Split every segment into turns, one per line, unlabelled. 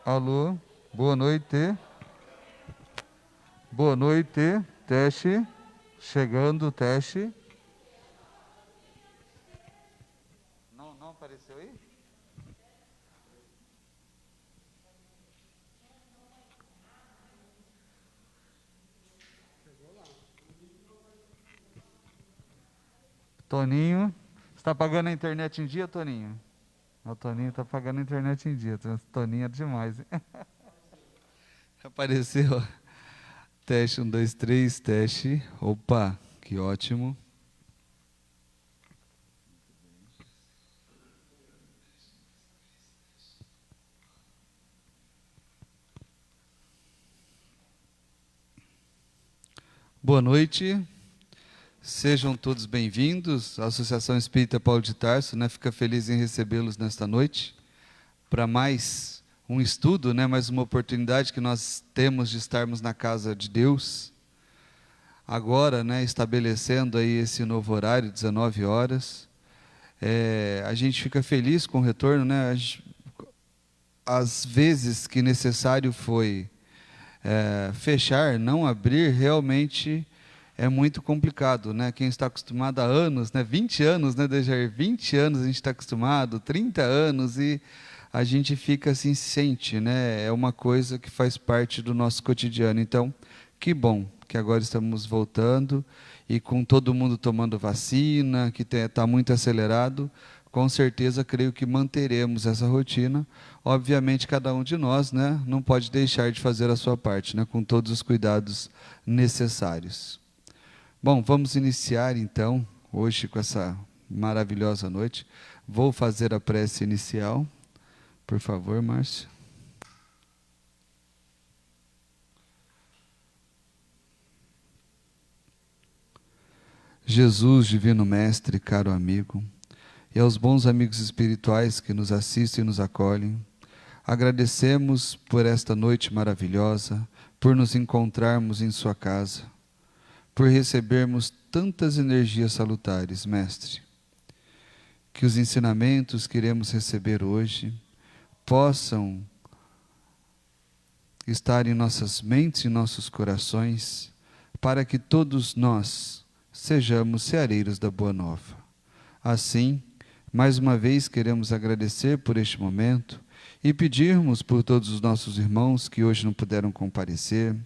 Alô, boa noite. Boa noite, teste. Chegando, teste. Não apareceu aí? Toninho, você está pagando a internet em dia, Toninho? O Toninho está pagando a internet em dia. Toninho é demais, hein? Apareceu. Teste, 1, 2, 3, teste. Opa, que ótimo. Boa noite. Sejam todos bem-vindos. A Associação Espírita Paulo de Tarso, né, fica feliz em recebê-los nesta noite para mais um estudo, né, mais uma oportunidade que nós temos de estarmos na casa de Deus. Agora, né, estabelecendo aí esse novo horário, 19 horas. A gente fica feliz com o retorno, né? Às vezes que necessário foi fechar, não abrir, realmente é muito complicado, né? Quem está acostumado há anos, né? 20 anos, né, Dejair? 20 anos a gente está acostumado, 30 anos, e a gente fica assim, sente, né? É uma coisa que faz parte do nosso cotidiano. Então, que bom que agora estamos voltando e com todo mundo tomando vacina, que está muito acelerado. Com certeza, creio que manteremos essa rotina. Obviamente, cada um de nós, né, não pode deixar de fazer a sua parte, né, com todos os cuidados necessários. Bom, vamos iniciar então, hoje com essa maravilhosa noite. Vou fazer a prece inicial. Por favor, Márcio. Jesus, Divino Mestre, caro amigo, e aos bons amigos espirituais que nos assistem e nos acolhem, agradecemos por esta noite maravilhosa, por nos encontrarmos em sua casa, por recebermos tantas energias salutares, Mestre. Que os ensinamentos que iremos receber hoje possam estar em nossas mentes e nossos corações, para que todos nós sejamos ceareiros da Boa Nova. Assim, mais uma vez queremos agradecer por este momento e pedirmos por todos os nossos irmãos que hoje não puderam comparecer,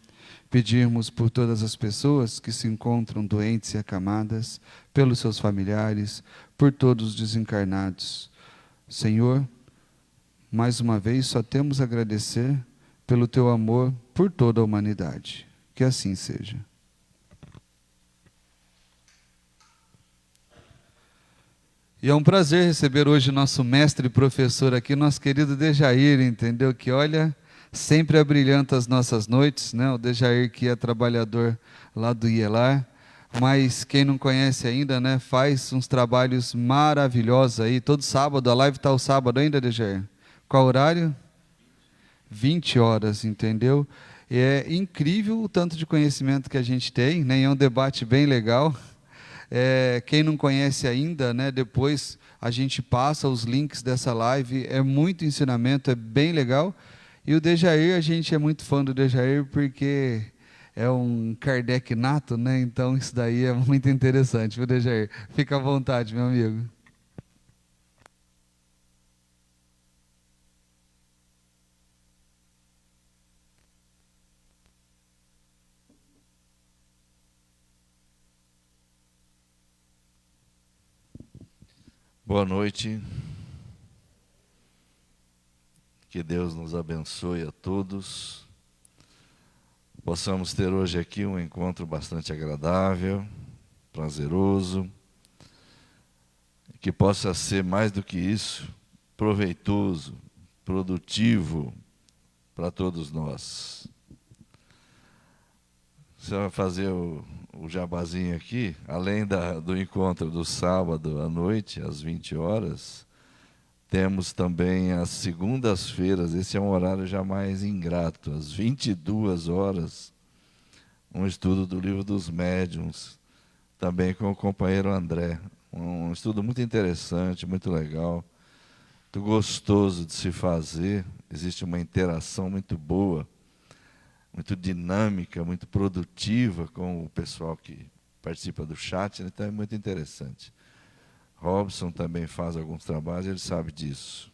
pedirmos por todas as pessoas que se encontram doentes e acamadas, pelos seus familiares, por todos os desencarnados. Senhor, mais uma vez só temos a agradecer pelo teu amor por toda a humanidade. Que assim seja. E é um prazer receber hoje nosso mestre e professor aqui, nosso querido Dejair, entendeu? Que olha, sempre abrilhanta as nossas noites, né? O Dejair que é trabalhador lá do IELAR, mas quem não conhece ainda, né? Faz uns trabalhos maravilhosos aí, todo sábado, a live está o sábado ainda, Dejair? Qual horário? 20 horas, entendeu? E é incrível o tanto de conhecimento que a gente tem, né? É um debate bem legal. Quem não conhece ainda, né, depois a gente passa os links dessa live, é muito ensinamento, é bem legal. E o Dejair, a gente é muito fã do Dejair porque é um Kardec nato, né? Então isso daí é muito interessante, viu, Dejair? Fica à vontade, meu amigo.
Boa noite, que Deus nos abençoe a todos, possamos ter hoje aqui um encontro bastante agradável, prazeroso, que possa ser mais do que isso, proveitoso, produtivo para todos nós. Você vai fazer o jabazinho aqui, além do encontro do sábado à noite, às 20 horas, temos também as segundas-feiras, esse é um horário já mais ingrato, às 22 horas, um estudo do Livro dos Médiuns, também com o companheiro André. Um estudo muito interessante, muito legal. muito gostoso de se fazer, existe uma interação muito boa, muito dinâmica, muito produtiva com o pessoal que participa do chat, então é muito interessante. Robson também faz alguns trabalhos, ele sabe disso.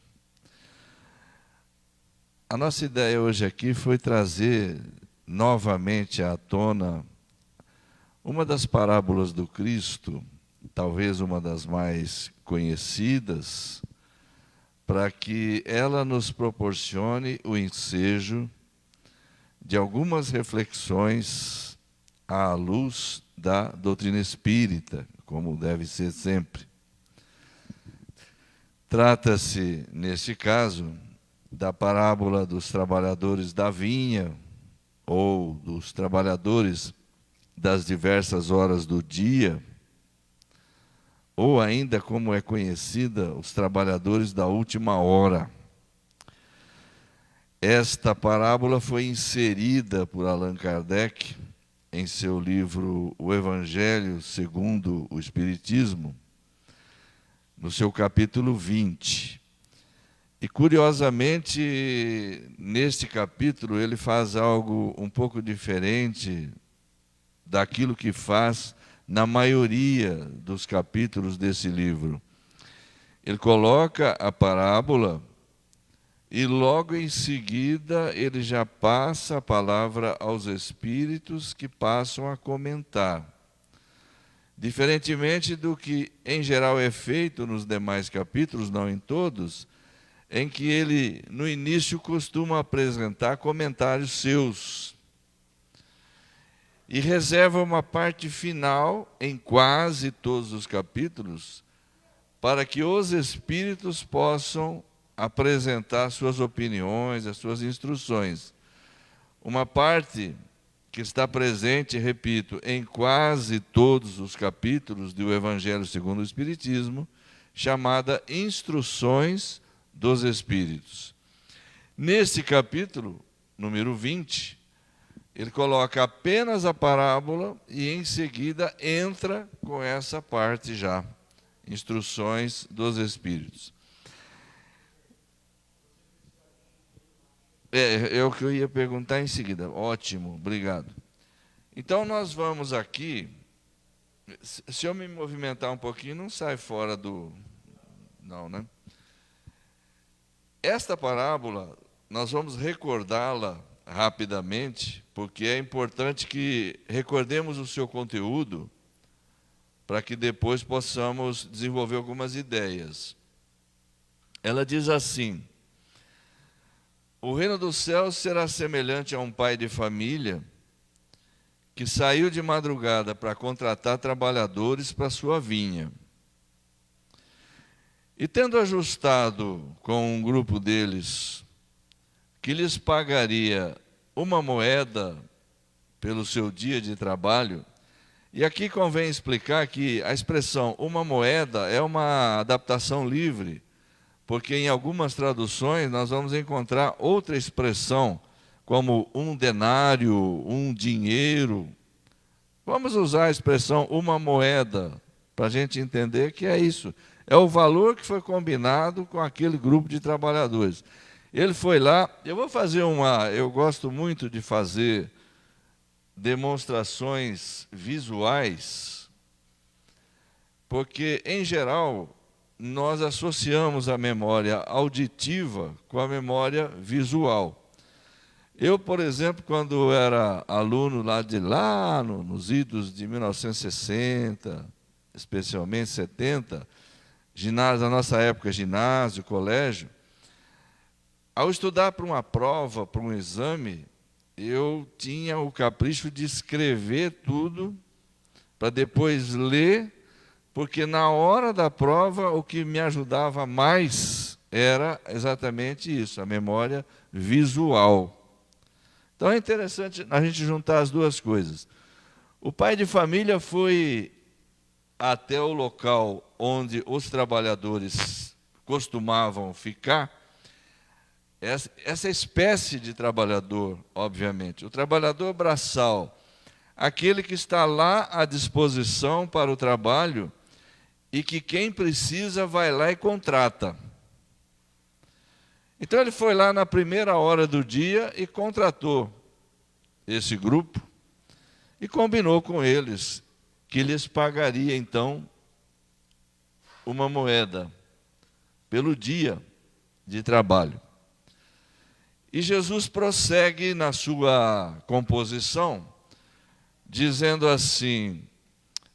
A nossa ideia hoje aqui foi trazer novamente à tona uma das parábolas do Cristo, talvez uma das mais conhecidas, para que ela nos proporcione o ensejo de algumas reflexões à luz da doutrina espírita, como deve ser sempre. Trata-se, neste caso, da parábola dos trabalhadores da vinha, ou dos trabalhadores das diversas horas do dia, ou ainda, como é conhecida, os trabalhadores da última hora. Esta parábola foi inserida por Allan Kardec em seu livro O Evangelho segundo o Espiritismo, no seu capítulo 20. E, curiosamente, neste capítulo, ele faz algo um pouco diferente daquilo que faz na maioria dos capítulos desse livro. Ele coloca a parábola e, logo em seguida, ele já passa a palavra aos espíritos que passam a comentar. Diferentemente do que, em geral, é feito nos demais capítulos, não em todos, em que ele, no início, costuma apresentar comentários seus e reserva uma parte final, em quase todos os capítulos, para que os espíritos possam apresentar suas opiniões, as suas instruções. Uma parte que está presente, repito, em quase todos os capítulos do Evangelho segundo o Espiritismo, chamada Instruções dos Espíritos. Nesse capítulo, número 20, ele coloca apenas a parábola e, em seguida, entra com essa parte já, Instruções dos Espíritos. É o que eu ia perguntar em seguida. Ótimo, obrigado. Então, nós vamos aqui... Se eu me movimentar um pouquinho, não sai fora do... Não, né? Esta parábola, nós vamos recordá-la rapidamente, porque é importante que recordemos o seu conteúdo, para que depois possamos desenvolver algumas ideias. Ela diz assim: o reino dos céus será semelhante a um pai de família que saiu de madrugada para contratar trabalhadores para sua vinha. E tendo ajustado com um grupo deles que lhes pagaria uma moeda pelo seu dia de trabalho, e aqui convém explicar que a expressão uma moeda é uma adaptação livre, porque em algumas traduções nós vamos encontrar outra expressão, como um denário, um dinheiro. Vamos usar a expressão uma moeda, para a gente entender que é isso. É o valor que foi combinado com aquele grupo de trabalhadores. Ele foi lá, eu gosto muito de fazer demonstrações visuais, porque, em geral, nós associamos a memória auditiva com a memória visual. Eu, por exemplo, quando era aluno nos idos de 1960, especialmente 70, ginásio, na nossa época, ginásio, colégio, ao estudar para uma prova, para um exame, eu tinha o capricho de escrever tudo, para depois ler, porque na hora da prova o que me ajudava mais era exatamente isso, a memória visual. Então é interessante a gente juntar as duas coisas. O pai de família foi até o local onde os trabalhadores costumavam ficar, essa espécie de trabalhador, obviamente, o trabalhador braçal, aquele que está lá à disposição para o trabalho e que quem precisa vai lá e contrata. Então ele foi lá na primeira hora do dia e contratou esse grupo e combinou com eles que lhes pagaria então uma moeda pelo dia de trabalho. E Jesus prossegue na sua composição, dizendo assim: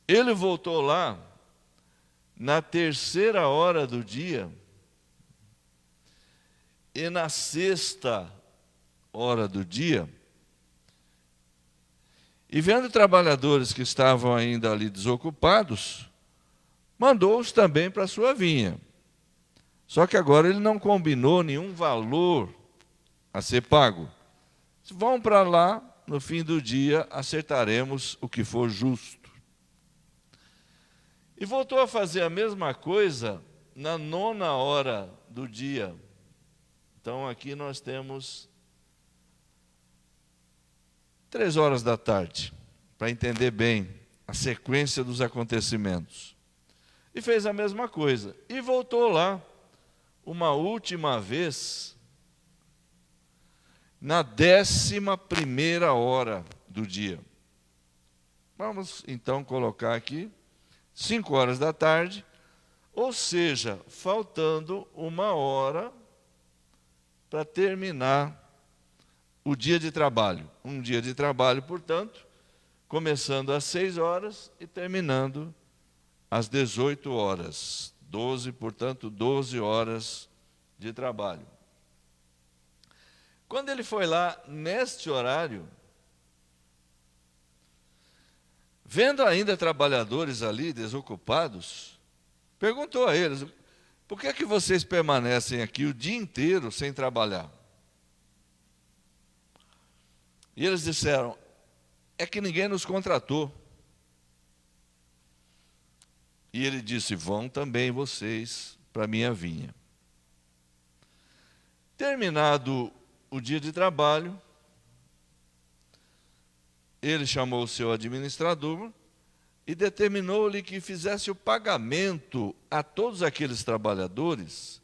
ele voltou lá na terceira hora do dia e na sexta hora do dia, e vendo trabalhadores que estavam ainda ali desocupados, mandou-os também para a sua vinha. Só que agora ele não combinou nenhum valor a ser pago. Vão para lá, no fim do dia, acertaremos o que for justo. E voltou a fazer a mesma coisa na nona hora do dia. Então aqui nós temos 3 horas da tarde, para entender bem a sequência dos acontecimentos. E fez a mesma coisa. E voltou lá uma última vez na 11ª hora do dia. Vamos então colocar aqui 5 horas da tarde, ou seja, faltando 1 hora para terminar o dia de trabalho. Um dia de trabalho, portanto, começando às 6 horas e terminando às 18 horas. 12, portanto, 12 horas de trabalho. Quando ele foi lá, neste horário, vendo ainda trabalhadores ali desocupados, perguntou a eles: por que é que vocês permanecem aqui o dia inteiro sem trabalhar? E eles disseram: é que ninguém nos contratou. E ele disse: vão também vocês para a minha vinha. Terminado o dia de trabalho, ele chamou o seu administrador e determinou-lhe que fizesse o pagamento a todos aqueles trabalhadores,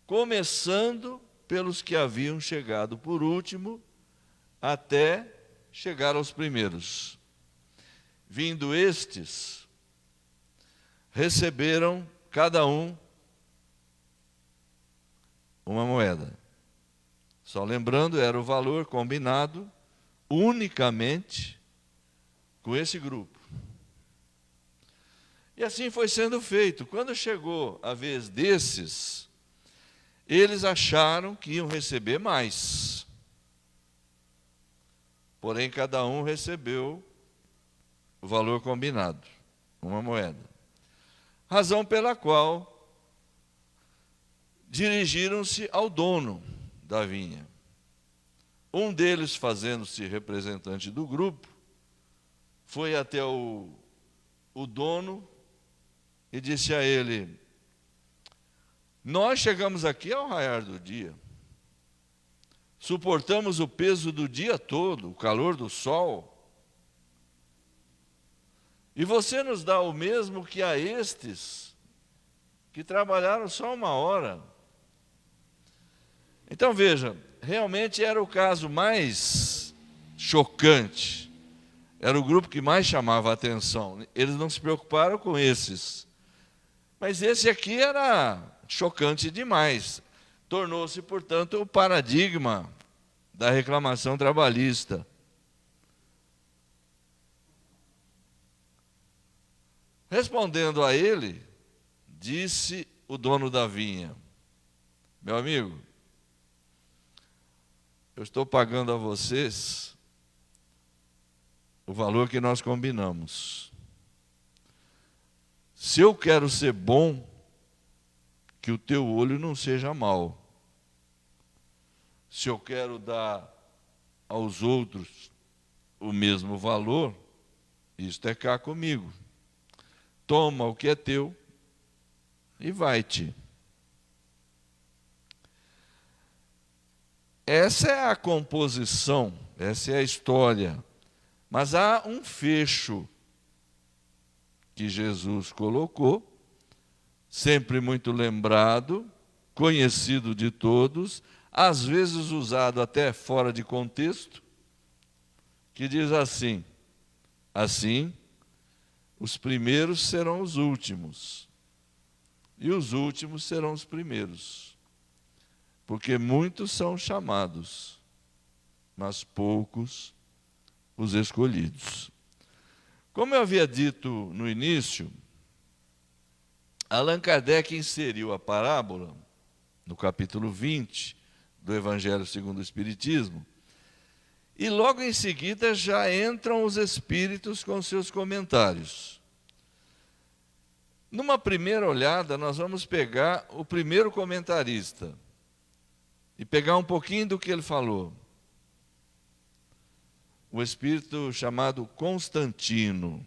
começando pelos que haviam chegado por último, até chegar aos primeiros. Vindo estes, receberam cada um uma moeda. Só lembrando, era o valor combinado unicamente com esse grupo. E assim foi sendo feito. Quando chegou a vez desses, eles acharam que iam receber mais. Porém, cada um recebeu o valor combinado, uma moeda. Razão pela qual dirigiram-se ao dono da vinha. Um deles, fazendo-se representante do grupo, foi até o dono e disse a ele: nós chegamos aqui ao raiar do dia, suportamos o peso do dia todo, o calor do sol, e você nos dá o mesmo que a estes que trabalharam só 1 hora. Então veja, realmente era o caso mais chocante, era o grupo que mais chamava a atenção. Eles não se preocuparam com esses, mas esse aqui era chocante demais. Tornou-se, portanto, o paradigma da reclamação trabalhista. Respondendo a ele, disse o dono da vinha: meu amigo, eu estou pagando a vocês o valor que nós combinamos. Se eu quero ser bom, que o teu olho não seja mau. Se eu quero dar aos outros o mesmo valor, isto é cá comigo. Toma o que é teu e vai-te. Essa é a composição, essa é a história. Mas há um fecho que Jesus colocou, sempre muito lembrado, conhecido de todos, às vezes usado até fora de contexto, que diz assim: assim, os primeiros serão os últimos, e os últimos serão os primeiros. Porque muitos são chamados, mas poucos os escolhidos. Como eu havia dito no início, Allan Kardec inseriu a parábola no capítulo 20 do Evangelho segundo o Espiritismo, e logo em seguida já entram os espíritos com seus comentários. Numa primeira olhada, nós vamos pegar o primeiro comentarista e pegar um pouquinho do que ele falou. O espírito chamado Constantino,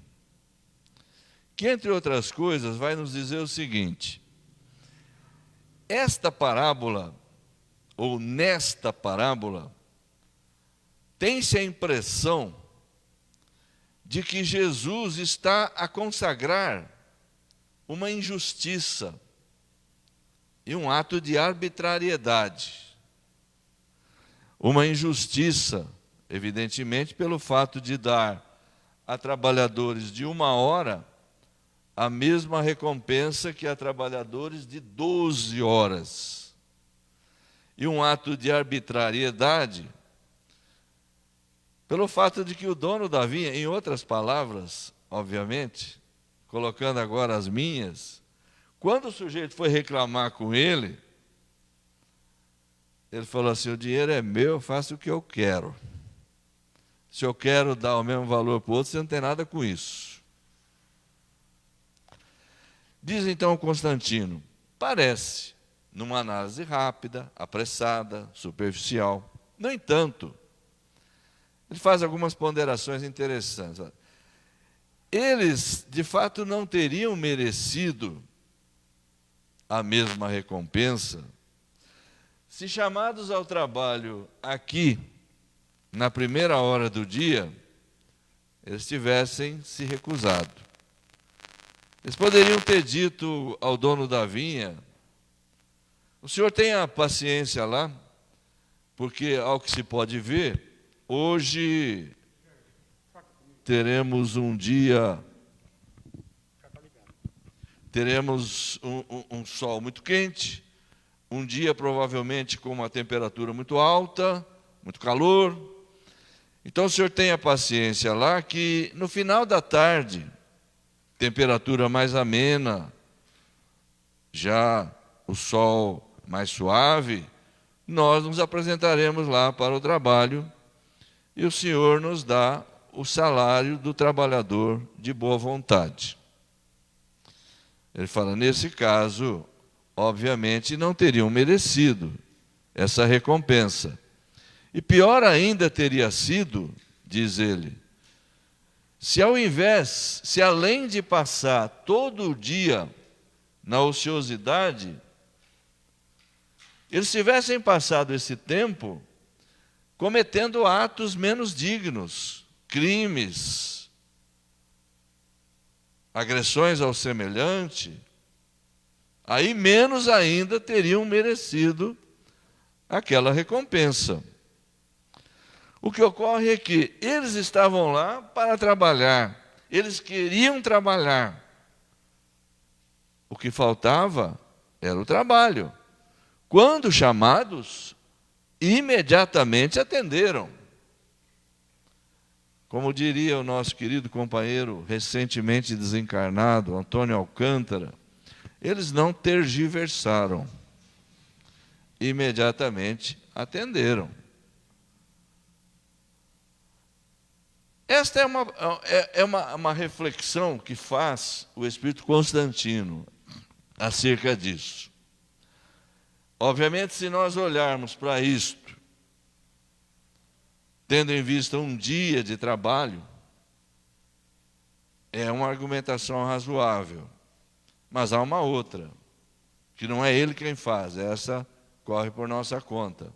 que, entre outras coisas, vai nos dizer o seguinte: esta parábola, ou nesta parábola, tem-se a impressão de que Jesus está a consagrar uma injustiça e um ato de arbitrariedade. Uma injustiça, evidentemente, pelo fato de dar a trabalhadores de 1 hora a mesma recompensa que a trabalhadores de 12 horas. E um ato de arbitrariedade pelo fato de que o dono da vinha, em outras palavras, obviamente, colocando agora as minhas, quando o sujeito foi reclamar com ele falou assim: o dinheiro é meu, eu faço o que eu quero. Se eu quero dar o mesmo valor para o outro, você não tem nada com isso. Diz então Constantino: parece, numa análise rápida, apressada, superficial. No entanto, ele faz algumas ponderações interessantes. Eles, de fato, não teriam merecido a mesma recompensa se, chamados ao trabalho aqui, na primeira hora do dia, eles tivessem se recusado. Eles poderiam ter dito ao dono da vinha: o senhor tenha paciência lá, porque, ao que se pode ver, hoje teremos um dia, teremos um sol muito quente, um dia provavelmente com uma temperatura muito alta, muito calor. Então o senhor tenha paciência lá, que no final da tarde, temperatura mais amena, já o sol mais suave, nós nos apresentaremos lá para o trabalho e o senhor nos dá o salário do trabalhador de boa vontade. Ele fala: nesse caso, obviamente, não teriam merecido essa recompensa. E pior ainda teria sido, diz ele, se ao invés, se além de passar todo o dia na ociosidade, eles tivessem passado esse tempo cometendo atos menos dignos, crimes, agressões ao semelhante, aí menos ainda teriam merecido aquela recompensa. O que ocorre é que eles estavam lá para trabalhar, eles queriam trabalhar. O que faltava era o trabalho. Quando chamados, imediatamente atenderam. Como diria o nosso querido companheiro recentemente desencarnado, Antônio Alcântara, eles não tergiversaram, imediatamente atenderam. Esta é uma reflexão que faz o Espírito Constantino acerca disso. Obviamente, se nós olharmos para isto, tendo em vista um dia de trabalho, é uma argumentação razoável. Mas há uma outra, que não é ele quem faz, essa corre por nossa conta.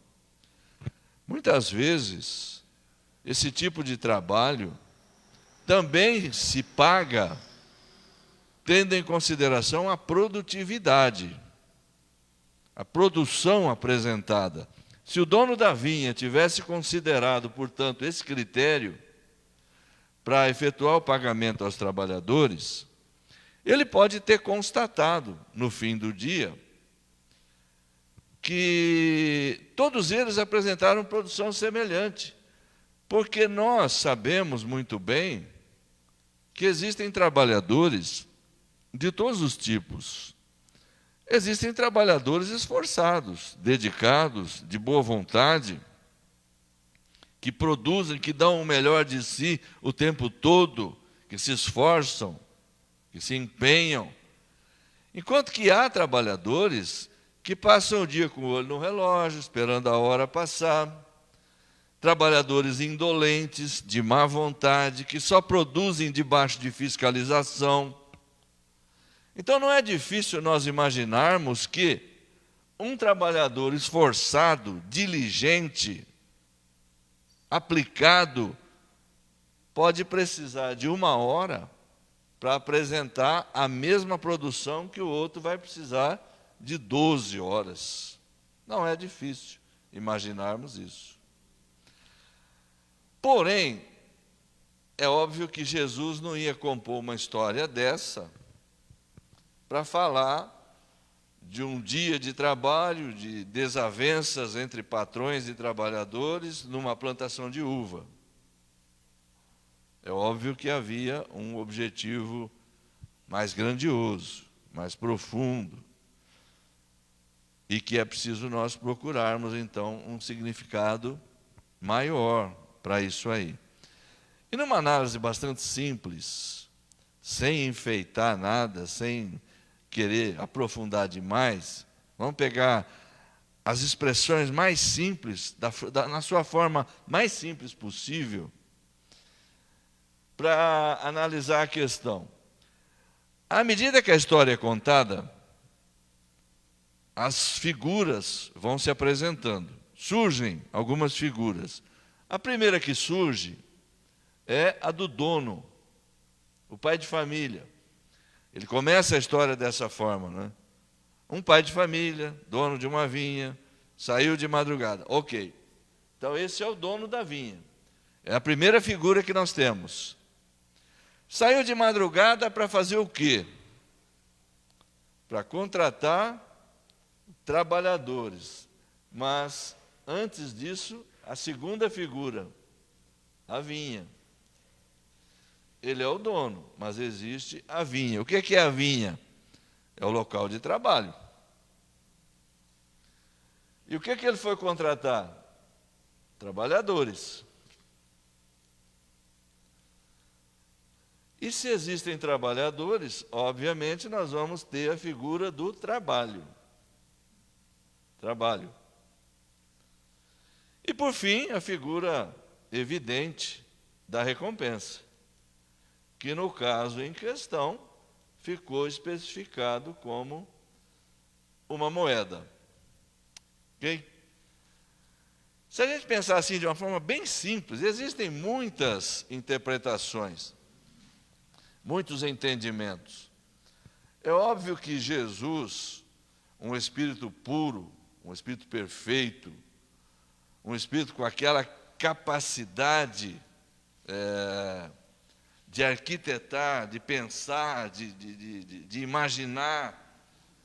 Muitas vezes, esse tipo de trabalho também se paga tendo em consideração a produtividade, a produção apresentada. Se o dono da vinha tivesse considerado, portanto, esse critério para efetuar o pagamento aos trabalhadores, ele pode ter constatado, no fim do dia, que todos eles apresentaram produção semelhante, porque nós sabemos muito bem que existem trabalhadores de todos os tipos. Existem trabalhadores esforçados, dedicados, de boa vontade, que produzem, que dão o melhor de si o tempo todo, que se esforçam, que se empenham. Enquanto que há trabalhadores que passam o dia com o olho no relógio, esperando a hora passar, trabalhadores indolentes, de má vontade, que só produzem debaixo de fiscalização. Então não é difícil nós imaginarmos que um trabalhador esforçado, diligente, aplicado, pode precisar de 1 hora para apresentar a mesma produção que o outro vai precisar de 12 horas. Não é difícil imaginarmos isso. Porém, é óbvio que Jesus não ia compor uma história dessa para falar de um dia de trabalho, de desavenças entre patrões e trabalhadores numa plantação de uva. É óbvio que havia um objetivo mais grandioso, mais profundo, e que é preciso nós procurarmos, então, um significado maior para isso aí. E numa análise bastante simples, sem enfeitar nada, sem querer aprofundar demais, vamos pegar as expressões mais simples, na sua forma mais simples possível, para analisar a questão. À medida que a história é contada, as figuras vão se apresentando. Surgem algumas figuras. A primeira que surge é a do dono, o pai de família. Ele começa a história dessa forma, né? Um pai de família, dono de uma vinha, saiu de madrugada. Ok. Então esse é o dono da vinha. É a primeira figura que nós temos. Saiu de madrugada para fazer o quê? Para contratar trabalhadores. Mas, antes disso, a segunda figura, a vinha. Ele é o dono, mas existe a vinha. O que é a vinha? É o local de trabalho. E o que ele foi contratar? Trabalhadores. E se existem trabalhadores, obviamente nós vamos ter a figura do trabalho. Trabalho. E por fim, a figura evidente da recompensa, que no caso em questão ficou especificado como uma moeda. Ok? Se a gente pensar assim de uma forma bem simples, existem muitas interpretações, muitos entendimentos. É óbvio que Jesus, um espírito puro, um espírito perfeito, um espírito com aquela capacidade de arquitetar, de pensar, de imaginar,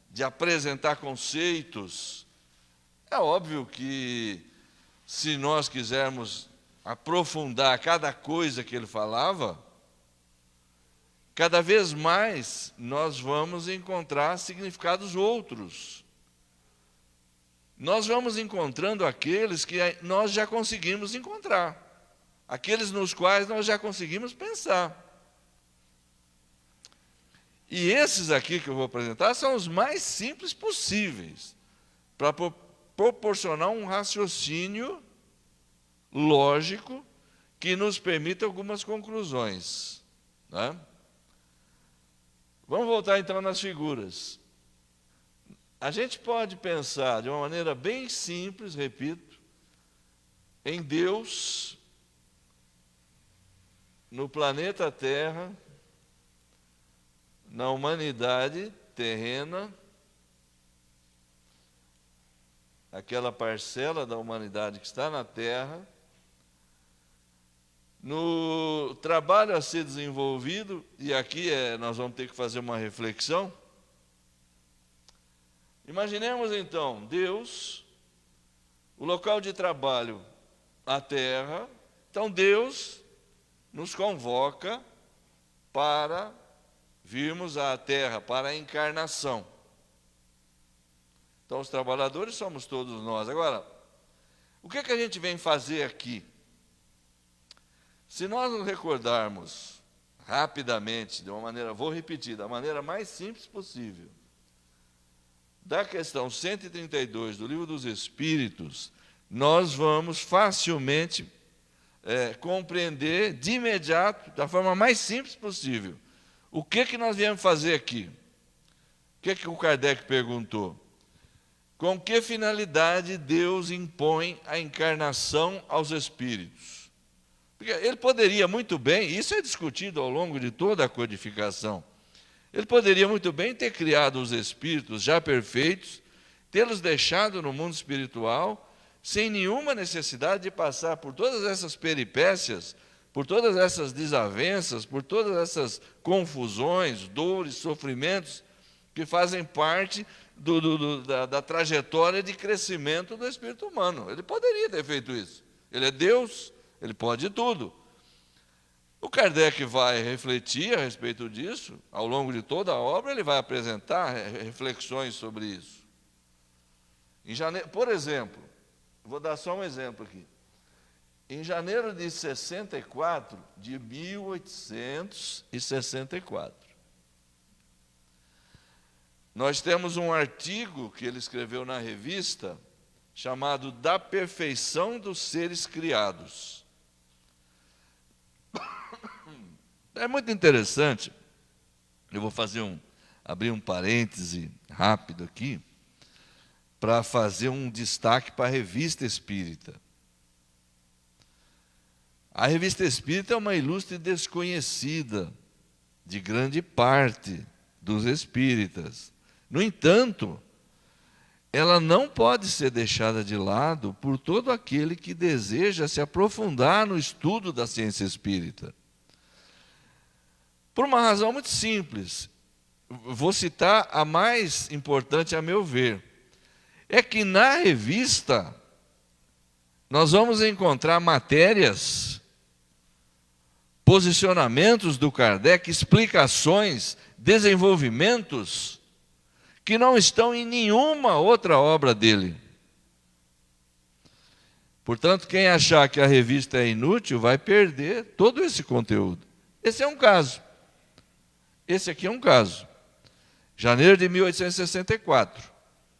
de apresentar conceitos. É óbvio que, se nós quisermos aprofundar cada coisa que ele falava, cada vez mais nós vamos encontrar significados outros. Nós vamos encontrando aqueles que nós já conseguimos encontrar, aqueles nos quais nós já conseguimos pensar. E esses aqui que eu vou apresentar são os mais simples possíveis, para proporcionar um raciocínio lógico que nos permita algumas conclusões, né? Vamos voltar então nas figuras. A gente pode pensar de uma maneira bem simples, repito, em Deus, no planeta Terra, na humanidade terrena, aquela parcela da humanidade que está na Terra, no trabalho a ser desenvolvido, e aqui nós vamos ter que fazer uma reflexão. Imaginemos então, Deus, o local de trabalho, a Terra. Então Deus nos convoca para virmos à Terra, para a encarnação. Então os trabalhadores somos todos nós. Agora, o que é que a gente vem fazer aqui? Se nós nos recordarmos rapidamente, de uma maneira, vou repetir, da maneira mais simples possível, da questão 132 do Livro dos Espíritos, nós vamos facilmente compreender de imediato, da forma mais simples possível, o que nós viemos fazer aqui. O que o Kardec perguntou? Com que finalidade Deus impõe a encarnação aos espíritos? Porque ele poderia muito bem, isso é discutido ao longo de toda a codificação, ele poderia muito bem ter criado os espíritos já perfeitos, tê-los deixado no mundo espiritual, sem nenhuma necessidade de passar por todas essas peripécias, por todas essas desavenças, por todas essas confusões, dores, sofrimentos, que fazem parte da trajetória de crescimento do espírito humano. Ele poderia ter feito isso. Ele é Deus, ele pode tudo. O Kardec vai refletir a respeito disso, ao longo de toda a obra, ele vai apresentar reflexões sobre isso. Em janeiro, por exemplo, vou dar só um exemplo aqui. Em janeiro de 64, de 1864, nós temos um artigo que ele escreveu na revista, chamado Da Perfeição dos Seres Criados. É muito interessante, eu vou abrir um parêntese rápido aqui, para fazer um destaque para a Revista Espírita. A Revista Espírita é uma ilustre desconhecida de grande parte dos espíritas. No entanto, ela não pode ser deixada de lado por todo aquele que deseja se aprofundar no estudo da ciência espírita. Por uma razão muito simples. Vou citar a mais importante, a meu ver. É que na revista nós vamos encontrar matérias, posicionamentos do Kardec, explicações, desenvolvimentos que não estão em nenhuma outra obra dele. Portanto, quem achar que a revista é inútil vai perder todo esse conteúdo. Esse é um caso. Esse aqui é um caso. Janeiro de 1864.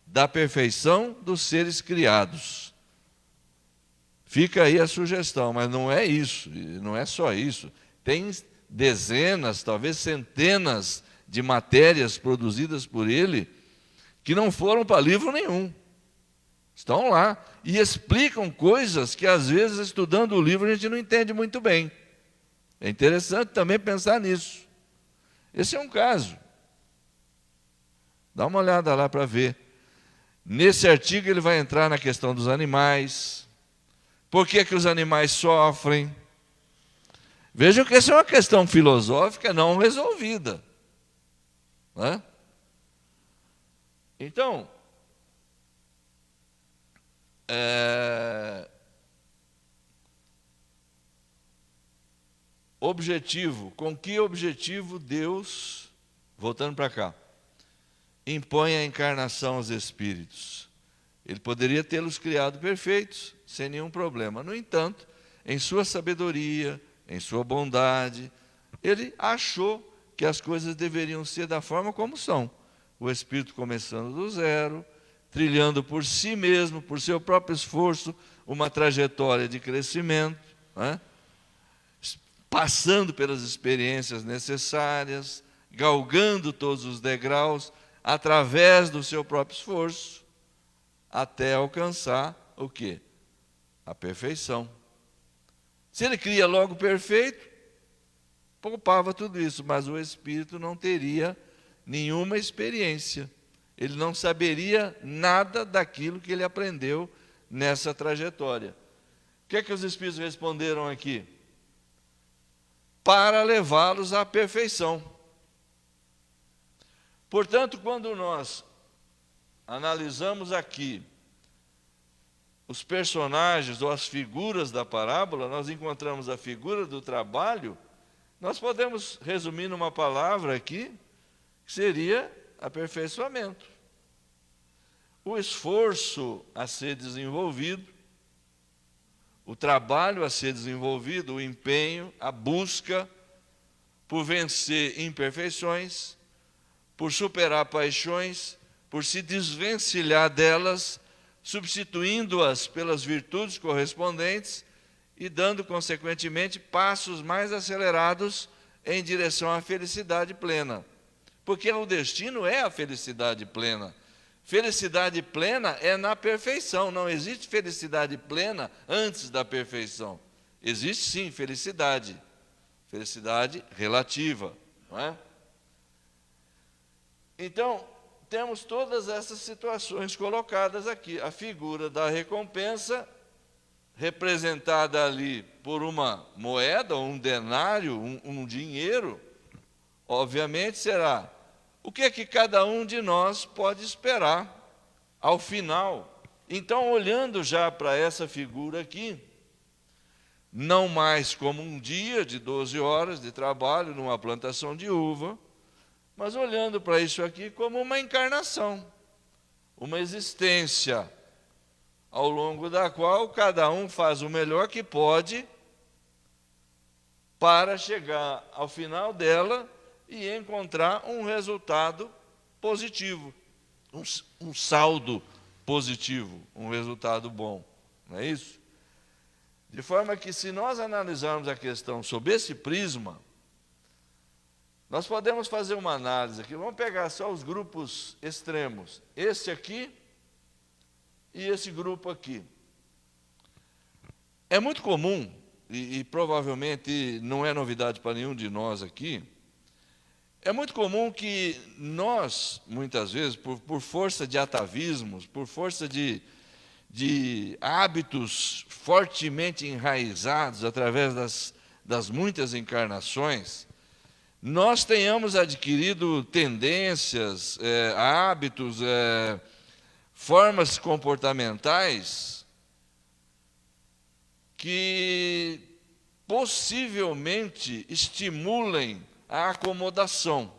Da perfeição dos seres criados. Fica aí a sugestão, mas não é isso, não é só isso. Tem dezenas, talvez centenas de matérias produzidas por ele que não foram para livro nenhum. Estão lá e explicam coisas que às vezes estudando o livro a gente não entende muito bem. É interessante também pensar nisso. Esse é um caso. Dá uma olhada lá para ver. Nesse artigo ele vai entrar na questão dos animais. Por que os animais sofrem? Vejam que essa é uma questão filosófica não resolvida. Né? Então, objetivo, com que objetivo Deus, voltando para cá, impõe a encarnação aos espíritos? Ele poderia tê-los criado perfeitos, sem nenhum problema. No entanto, em sua sabedoria, em sua bondade, ele achou que as coisas deveriam ser da forma como são. O espírito começando do zero, trilhando por si mesmo, por seu próprio esforço, uma trajetória de crescimento, né? Passando pelas experiências necessárias, galgando todos os degraus, através do seu próprio esforço, até alcançar o quê? A perfeição. Se ele cria logo perfeito, poupava tudo isso, mas o espírito não teria nenhuma experiência. Ele não saberia nada daquilo que ele aprendeu nessa trajetória. O que é que os Espíritos responderam aqui? Para levá-los à perfeição. Portanto, quando nós analisamos aqui os personagens ou as figuras da parábola, nós encontramos a figura do trabalho, nós podemos resumir numa palavra aqui, que seria aperfeiçoamento. O esforço a ser desenvolvido, o trabalho a ser desenvolvido, o empenho, a busca por vencer imperfeições, por superar paixões, por se desvencilhar delas, substituindo-as pelas virtudes correspondentes e dando, consequentemente, passos mais acelerados em direção à felicidade plena. Porque o destino é a felicidade plena. Felicidade plena é na perfeição. Não existe felicidade plena antes da perfeição. Existe, sim, felicidade. Felicidade relativa, não é? Então, temos todas essas situações colocadas aqui. A figura da recompensa, representada ali por uma moeda, um denário, um dinheiro, obviamente será o que é que cada um de nós pode esperar ao final. Então, olhando já para essa figura aqui, não mais como um dia de 12 horas de trabalho numa plantação de uva, mas olhando para isso aqui como uma encarnação, uma existência ao longo da qual cada um faz o melhor que pode para chegar ao final dela e encontrar um resultado positivo, um saldo positivo, um resultado bom, não é isso? De forma que, se nós analisarmos a questão sob esse prisma, nós podemos fazer uma análise aqui. Vamos pegar só os grupos extremos. Esse aqui e esse grupo aqui. É muito comum, e provavelmente não é novidade para nenhum de nós aqui, é muito comum que nós, muitas vezes, por força de atavismos, por força de hábitos fortemente enraizados através das muitas encarnações, nós tenhamos adquirido tendências, hábitos, formas comportamentais que possivelmente estimulem a acomodação.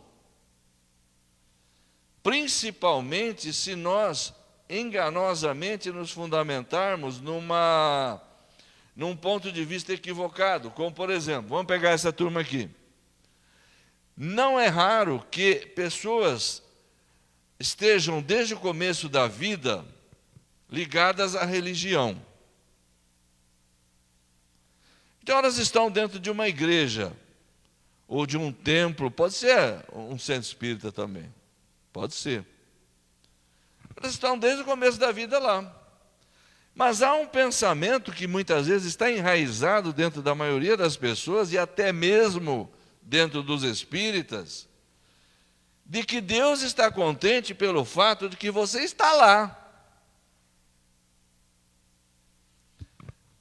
Principalmente se nós enganosamente nos fundamentarmos num ponto de vista equivocado, como por exemplo, vamos pegar essa turma aqui. Não é raro que pessoas estejam desde o começo da vida ligadas à religião. Então elas estão dentro de uma igreja ou de um templo, pode ser um centro espírita também, pode ser. Elas estão desde o começo da vida lá. Mas há um pensamento que muitas vezes está enraizado dentro da maioria das pessoas e até mesmo dentro dos espíritas, de que Deus está contente pelo fato de que você está lá.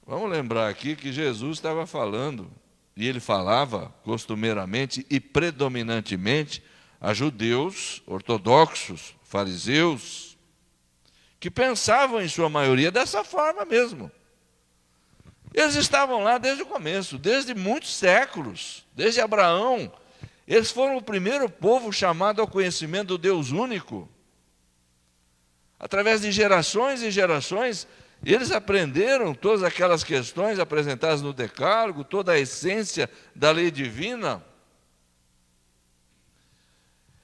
Vamos lembrar aqui que Jesus estava falando, e ele falava costumeiramente e predominantemente a judeus ortodoxos, fariseus, que pensavam em sua maioria dessa forma mesmo. Eles estavam lá desde o começo, desde muitos séculos, desde Abraão. Eles foram o primeiro povo chamado ao conhecimento do Deus único. Através de gerações e gerações, eles aprenderam todas aquelas questões apresentadas no Decálogo, toda a essência da lei divina.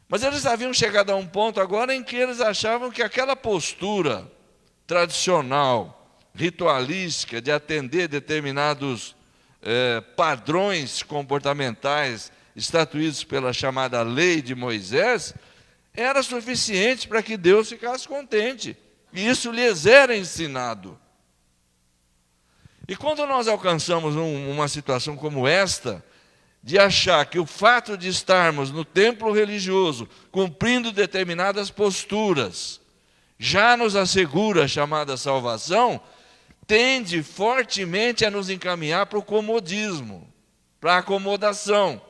Mas eles haviam chegado a um ponto agora em que eles achavam que aquela postura tradicional, ritualística, de atender determinados padrões comportamentais estatuídos pela chamada lei de Moisés, era suficiente para que Deus ficasse contente. E isso lhes era ensinado. E quando nós alcançamos uma situação como esta, de achar que o fato de estarmos no templo religioso, cumprindo determinadas posturas, já nos assegura a chamada salvação, tende fortemente a nos encaminhar para o comodismo, para a acomodação,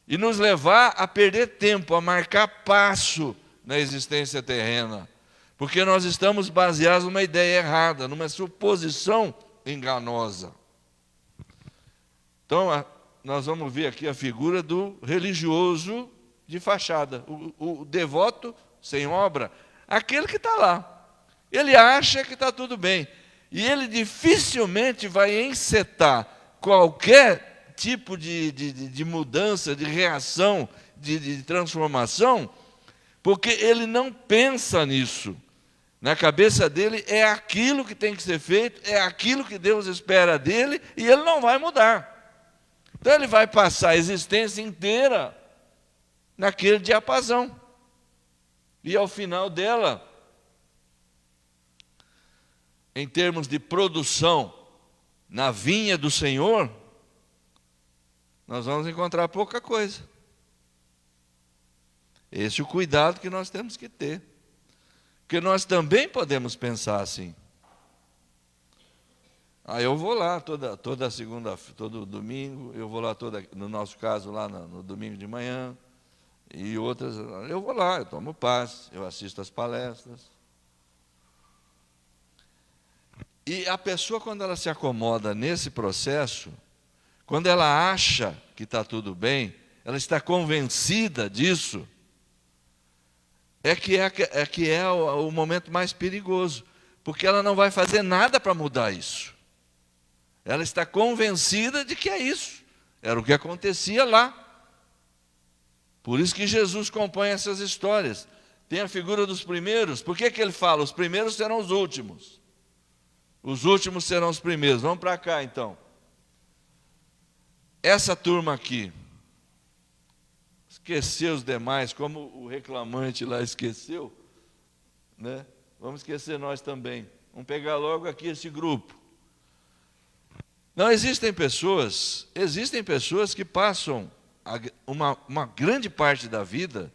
e nos levar a perder tempo, a marcar passo na existência terrena, porque nós estamos baseados numa ideia errada, numa suposição enganosa. Então, nós vamos ver aqui a figura do religioso de fachada, o devoto sem obra, aquele que está lá. Ele acha que está tudo bem, e ele dificilmente vai encetar qualquer tipo de mudança, de reação, de transformação, porque ele não pensa nisso. Na cabeça dele é aquilo que tem que ser feito, é aquilo que Deus espera dele, e ele não vai mudar. Então ele vai passar a existência inteira naquele diapasão. E ao final dela, em termos de produção na vinha do Senhor, nós vamos encontrar pouca coisa. Esse é o cuidado que nós temos que ter. Porque nós também podemos pensar assim. Eu vou lá toda segunda, todo domingo, eu vou lá no nosso caso lá no domingo de manhã, e outras, eu vou lá, eu tomo passe, eu assisto às palestras. E a pessoa, quando ela se acomoda nesse processo, quando ela acha que está tudo bem, ela está convencida disso, é que é o momento mais perigoso, porque ela não vai fazer nada para mudar isso. Ela está convencida de que é isso. Era o que acontecia lá. Por isso que Jesus compõe essas histórias. Tem a figura dos primeiros. Por que ele fala? Os primeiros serão os últimos. Os últimos serão os primeiros. Vamos para cá, então. Essa turma aqui esqueceu os demais, como o reclamante lá esqueceu, né? Vamos esquecer nós também. Vamos pegar logo aqui esse grupo. Não, existem pessoas que passam uma grande parte da vida,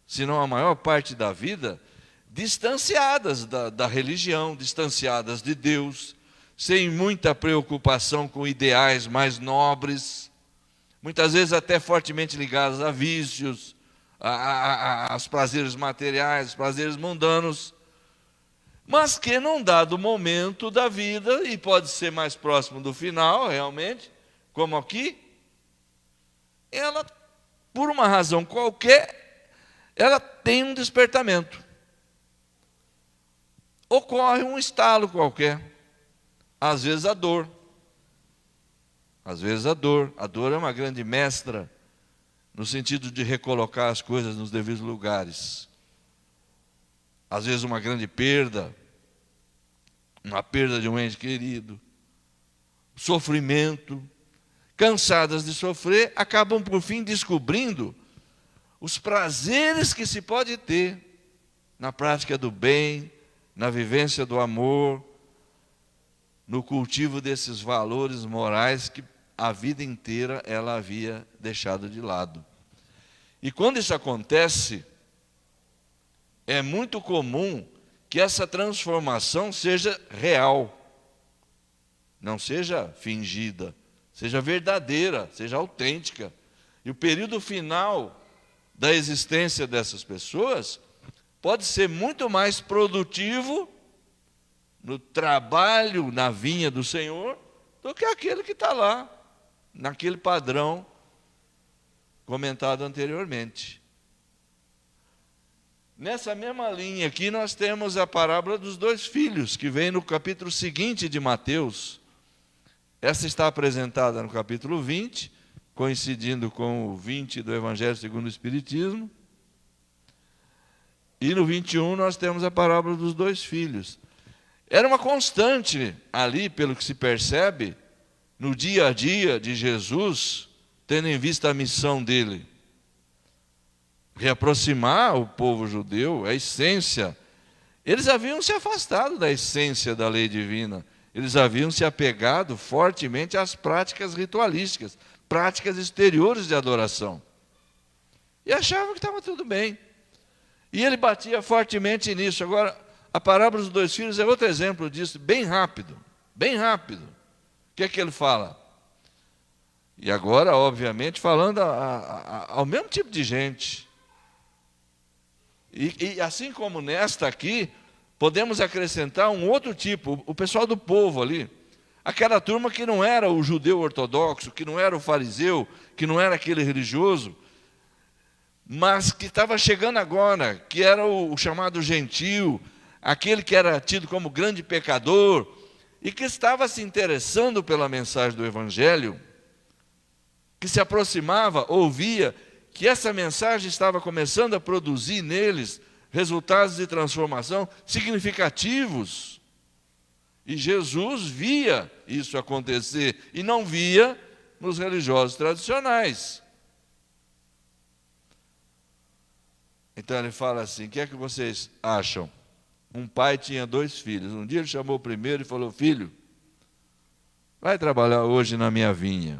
se não a maior parte da vida, distanciadas da religião, distanciadas de Deus, sem muita preocupação com ideais mais nobres, muitas vezes até fortemente ligadas a vícios, aos prazeres materiais, prazeres mundanos, mas que num dado momento da vida, e pode ser mais próximo do final, realmente, como aqui, ela, por uma razão qualquer, ela tem um despertamento. Ocorre um estalo qualquer, às vezes a dor. Às vezes a dor é uma grande mestra, no sentido de recolocar as coisas nos devidos lugares. Às vezes uma grande perda, uma perda de um ente querido, sofrimento, cansadas de sofrer, acabam por fim descobrindo os prazeres que se pode ter na prática do bem, na vivência do amor, no cultivo desses valores morais que a vida inteira ela havia deixado de lado. E quando isso acontece, é muito comum que essa transformação seja real, não seja fingida, seja verdadeira, seja autêntica. E o período final da existência dessas pessoas pode ser muito mais produtivo no trabalho na vinha do Senhor do que aquele que está lá, naquele padrão comentado anteriormente. Nessa mesma linha aqui nós temos a parábola dos dois filhos, que vem no capítulo seguinte de Mateus. Essa está apresentada no capítulo 20, coincidindo com o 20 do Evangelho segundo o Espiritismo. E no 21 nós temos a parábola dos dois filhos. Era uma constante ali, pelo que se percebe, no dia a dia de Jesus, tendo em vista a missão dele. Reaproximar o povo judeu, a essência. Eles haviam se afastado da essência da lei divina. Eles haviam se apegado fortemente às práticas ritualísticas, práticas exteriores de adoração. E achavam que estava tudo bem. E ele batia fortemente nisso. Agora, a parábola dos 2 filhos é outro exemplo disso, bem rápido, bem rápido. O que é que ele fala? E agora, obviamente, falando ao mesmo tipo de gente. E assim como nesta aqui, podemos acrescentar um outro tipo, o pessoal do povo ali. Aquela turma que não era o judeu ortodoxo, que não era o fariseu, que não era aquele religioso, mas que estava chegando agora, que era o chamado gentil, aquele que era tido como grande pecador, e que estava se interessando pela mensagem do Evangelho, que se aproximava, ouvia, que essa mensagem estava começando a produzir neles resultados de transformação significativos. E Jesus via isso acontecer, e não via nos religiosos tradicionais. Então ele fala assim: o que é que vocês acham? Um pai tinha 2 filhos. Um dia ele chamou o primeiro e falou: filho, vai trabalhar hoje na minha vinha.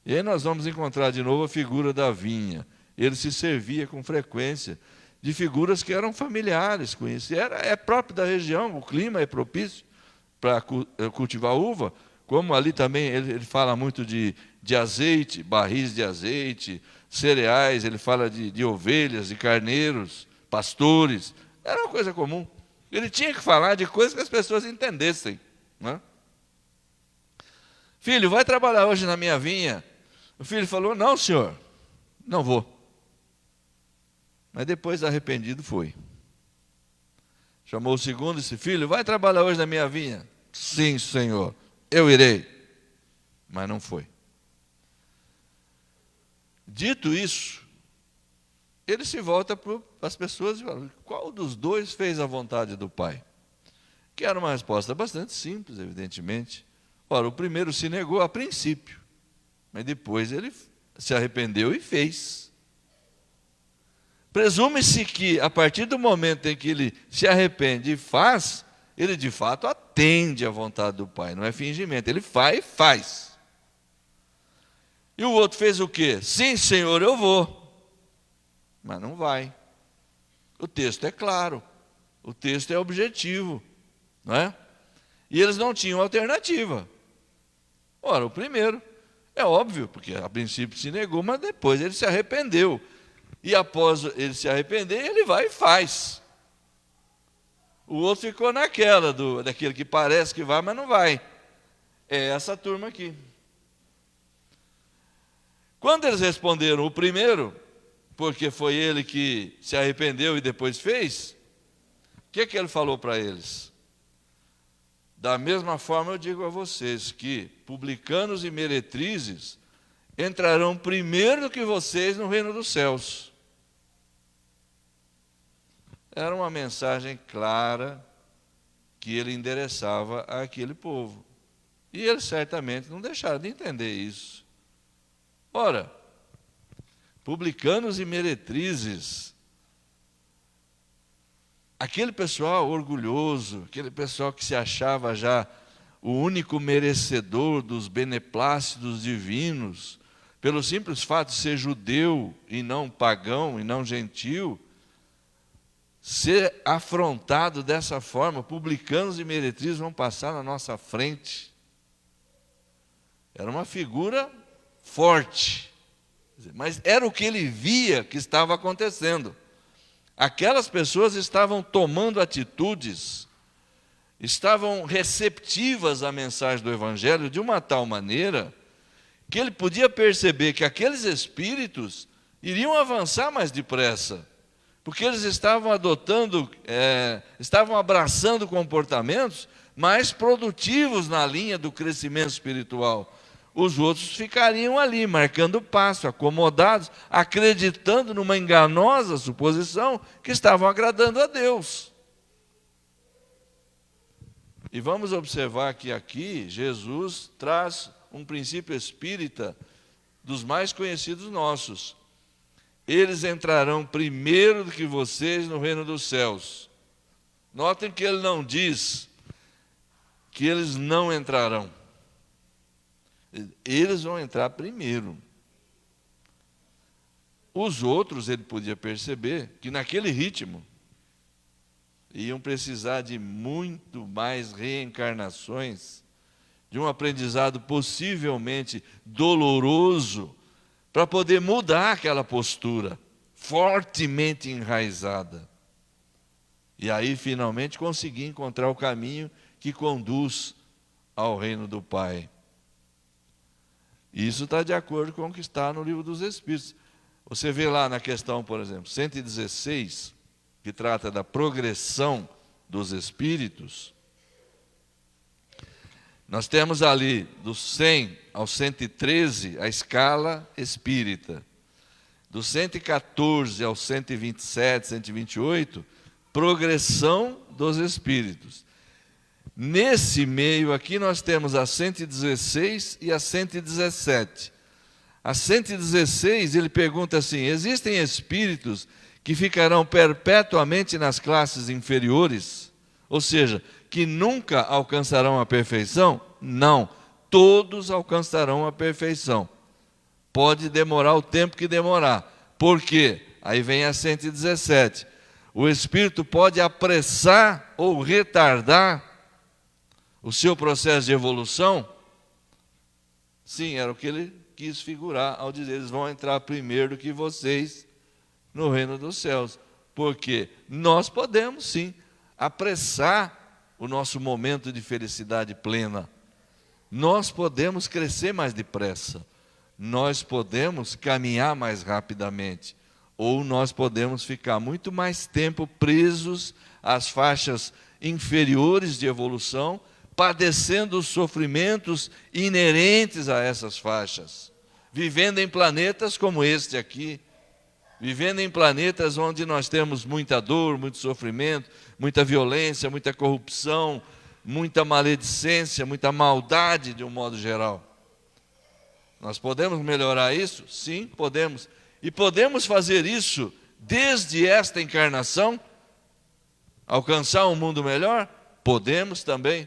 E aí nós vamos encontrar de novo a figura da vinha. Ele se servia com frequência de figuras que eram familiares com isso. É próprio da região, o clima é propício para cultivar uva, como ali também ele fala muito de azeite, barris de azeite, cereais, ele fala de ovelhas, de carneiros, pastores. Era uma coisa comum. Ele tinha que falar de coisas que as pessoas entendessem, né? Filho, vai trabalhar hoje na minha vinha. O filho falou: não, senhor, não vou. Mas depois, arrependido, foi. Chamou o segundo e disse: filho, vai trabalhar hoje na minha vinha? Sim, senhor, eu irei. Mas não foi. Dito isso, ele se volta para as pessoas e fala: qual dos 2 fez a vontade do Pai? Que era uma resposta bastante simples, evidentemente. Ora, o primeiro se negou a princípio, mas depois ele se arrependeu e fez. Presume-se que, a partir do momento em que ele se arrepende e faz, ele de fato atende à vontade do Pai, não é fingimento, ele faz e faz. E o outro fez o quê? Sim, Senhor, eu vou. Mas não vai. O texto é claro, o texto é objetivo, não é? E eles não tinham alternativa. Ora, o primeiro, é óbvio, porque a princípio se negou, mas depois ele se arrependeu. E após ele se arrepender, ele vai e faz. O outro ficou naquela, daquele que parece que vai, mas não vai. É essa turma aqui. Quando eles responderam o primeiro, porque foi ele que se arrependeu e depois fez, o que é que ele falou para eles? Da mesma forma eu digo a vocês que publicanos e meretrizes entrarão primeiro do que vocês no reino dos céus. Era uma mensagem clara que ele endereçava àquele povo. E eles certamente não deixaram de entender isso. Ora, publicanos e meretrizes, aquele pessoal orgulhoso, aquele pessoal que se achava já o único merecedor dos beneplácitos divinos, pelo simples fato de ser judeu e não pagão e não gentil, ser afrontado dessa forma, publicanos e meretrizes vão passar na nossa frente. Era uma figura forte, mas era o que ele via que estava acontecendo. Aquelas pessoas estavam tomando atitudes, estavam receptivas à mensagem do Evangelho de uma tal maneira que ele podia perceber que aqueles espíritos iriam avançar mais depressa, porque eles estavam estavam abraçando comportamentos mais produtivos na linha do crescimento espiritual. Os outros ficariam ali, marcando passo, acomodados, acreditando numa enganosa suposição que estavam agradando a Deus. E vamos observar que aqui Jesus traz um princípio espírita dos mais conhecidos nossos. Eles entrarão primeiro do que vocês no reino dos céus. Notem que ele não diz que eles não entrarão. Eles vão entrar primeiro. Os outros, ele podia perceber que naquele ritmo iam precisar de muito mais reencarnações, de um aprendizado possivelmente doloroso, para poder mudar aquela postura fortemente enraizada. E aí, finalmente, conseguir encontrar o caminho que conduz ao reino do Pai. Isso está de acordo com o que está no Livro dos Espíritos. Você vê lá na questão, por exemplo, 116, que trata da progressão dos espíritos. Nós temos ali, do 100 ao 113, a escala espírita. Do 114 ao 127, 128, progressão dos espíritos. Nesse meio aqui nós temos a 116 e a 117. A 116, ele pergunta assim: existem espíritos que ficarão perpetuamente nas classes inferiores? Ou seja, que nunca alcançarão a perfeição? Não, todos alcançarão a perfeição. Pode demorar o tempo que demorar. Por quê? Aí vem a 117. O espírito pode apressar ou retardar o seu processo de evolução? Sim, era o que ele quis figurar ao dizer: eles vão entrar primeiro do que vocês no reino dos céus. Porque nós podemos sim apressar o nosso momento de felicidade plena. Nós podemos crescer mais depressa. Nós podemos caminhar mais rapidamente. Ou nós podemos ficar muito mais tempo presos às faixas inferiores de evolução, padecendo os sofrimentos inerentes a essas faixas, vivendo em planetas como este aqui, vivendo em planetas onde nós temos muita dor, muito sofrimento, muita violência, muita corrupção, muita maledicência, muita maldade de um modo geral. Nós podemos melhorar isso? Sim, podemos. E podemos fazer isso desde esta encarnação? Alcançar um mundo melhor? Podemos também.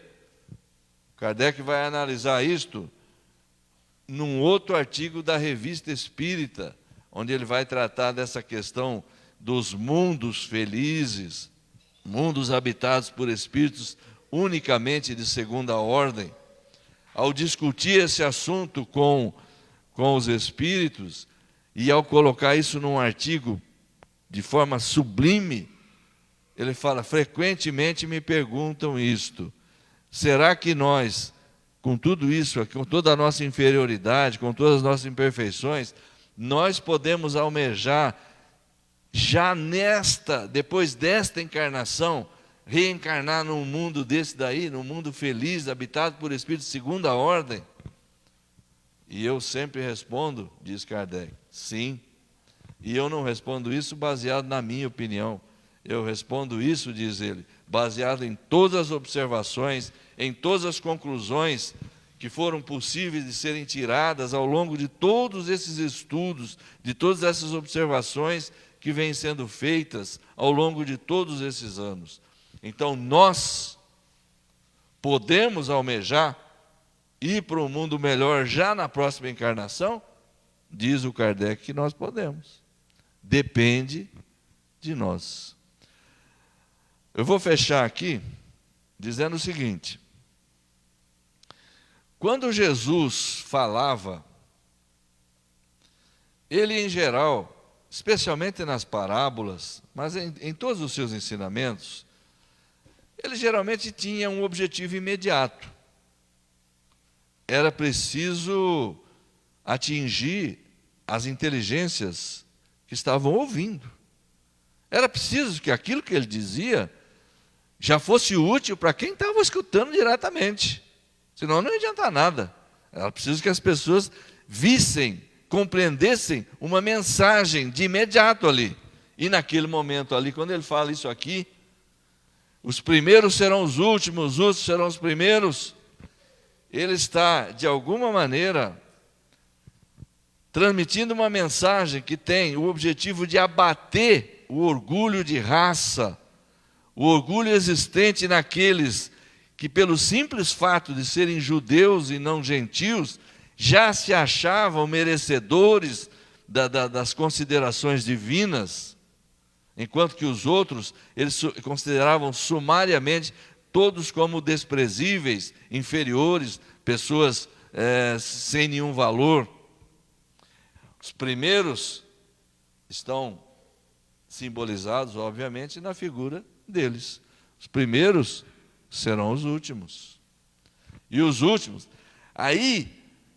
Kardec vai analisar isto num outro artigo da Revista Espírita, onde ele vai tratar dessa questão dos mundos felizes, mundos habitados por espíritos unicamente de segunda ordem. Ao discutir esse assunto com os espíritos, e ao colocar isso num artigo de forma sublime, ele fala: frequentemente me perguntam isto: será que nós, com tudo isso, com toda a nossa inferioridade, com todas as nossas imperfeições, nós podemos almejar, já depois desta encarnação, reencarnar num mundo desse daí, num mundo feliz, habitado por espíritos de segunda ordem? E eu sempre respondo, diz Kardec, sim. E eu não respondo isso baseado na minha opinião. Eu respondo isso, diz ele, baseado em todas as observações, em todas as conclusões que foram possíveis de serem tiradas ao longo de todos esses estudos, de todas essas observações que vêm sendo feitas ao longo de todos esses anos. Então, nós podemos almejar ir para um mundo melhor já na próxima encarnação? Diz o Kardec que nós podemos. Depende de nós. Eu vou fechar aqui dizendo o seguinte: quando Jesus falava, ele em geral, especialmente nas parábolas, mas em todos os seus ensinamentos, ele geralmente tinha um objetivo imediato. Era preciso atingir as inteligências que estavam ouvindo. Era preciso que aquilo que ele dizia já fosse útil para quem estava escutando diretamente. Senão não ia adiantar nada. Era preciso que as pessoas vissem, compreendessem uma mensagem de imediato ali. E naquele momento ali, quando ele fala isso aqui, os primeiros serão os últimos serão os primeiros. Ele está, de alguma maneira, transmitindo uma mensagem que tem o objetivo de abater o orgulho de raça, o orgulho existente naqueles que, pelo simples fato de serem judeus e não gentios, já se achavam merecedores das considerações divinas, enquanto que os outros, eles consideravam sumariamente todos como desprezíveis, inferiores, pessoas sem nenhum valor. Os primeiros estão simbolizados, obviamente, na figura deles. Os primeiros serão os últimos. E os últimos, aí,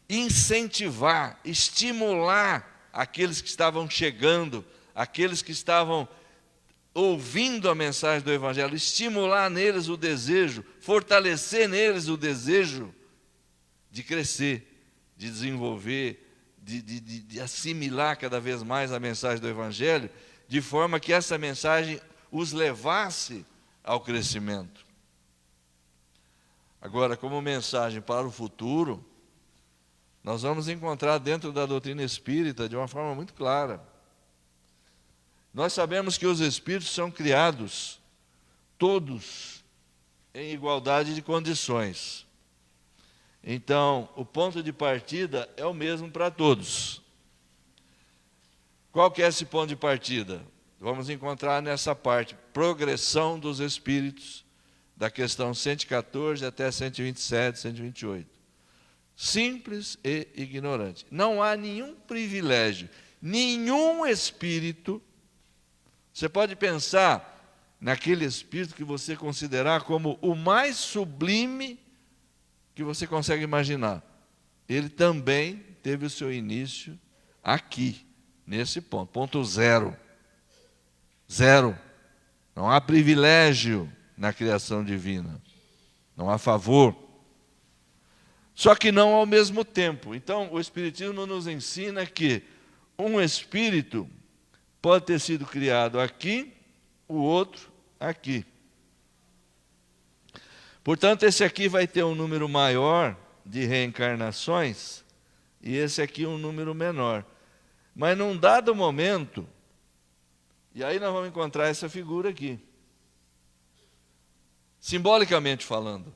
incentivar, estimular aqueles que estavam chegando, aqueles que estavam ouvindo a mensagem do Evangelho, estimular neles o desejo, fortalecer neles o desejo de crescer, de desenvolver, de assimilar cada vez mais a mensagem do Evangelho, de forma que essa mensagem os levasse ao crescimento. Agora, como mensagem para o futuro, nós vamos encontrar dentro da doutrina espírita de uma forma muito clara. Nós sabemos que os espíritos são criados, todos, em igualdade de condições. Então, o ponto de partida é o mesmo para todos. Qual que é esse ponto de partida? Vamos encontrar nessa parte, progressão dos espíritos, da questão 114 até 127, 128. Simples e ignorante. Não há nenhum privilégio, nenhum espírito. Você pode pensar naquele espírito que você considerar como o mais sublime que você consegue imaginar. Ele também teve o seu início aqui, nesse ponto. Ponto zero. Zero. Não há privilégio na criação divina. Não há favor. Só que não ao mesmo tempo. Então, o Espiritismo nos ensina que um espírito pode ter sido criado aqui, o outro aqui. Portanto, esse aqui vai ter um número maior de reencarnações e esse aqui um número menor. Mas num dado momento, e aí nós vamos encontrar essa figura aqui, simbolicamente falando.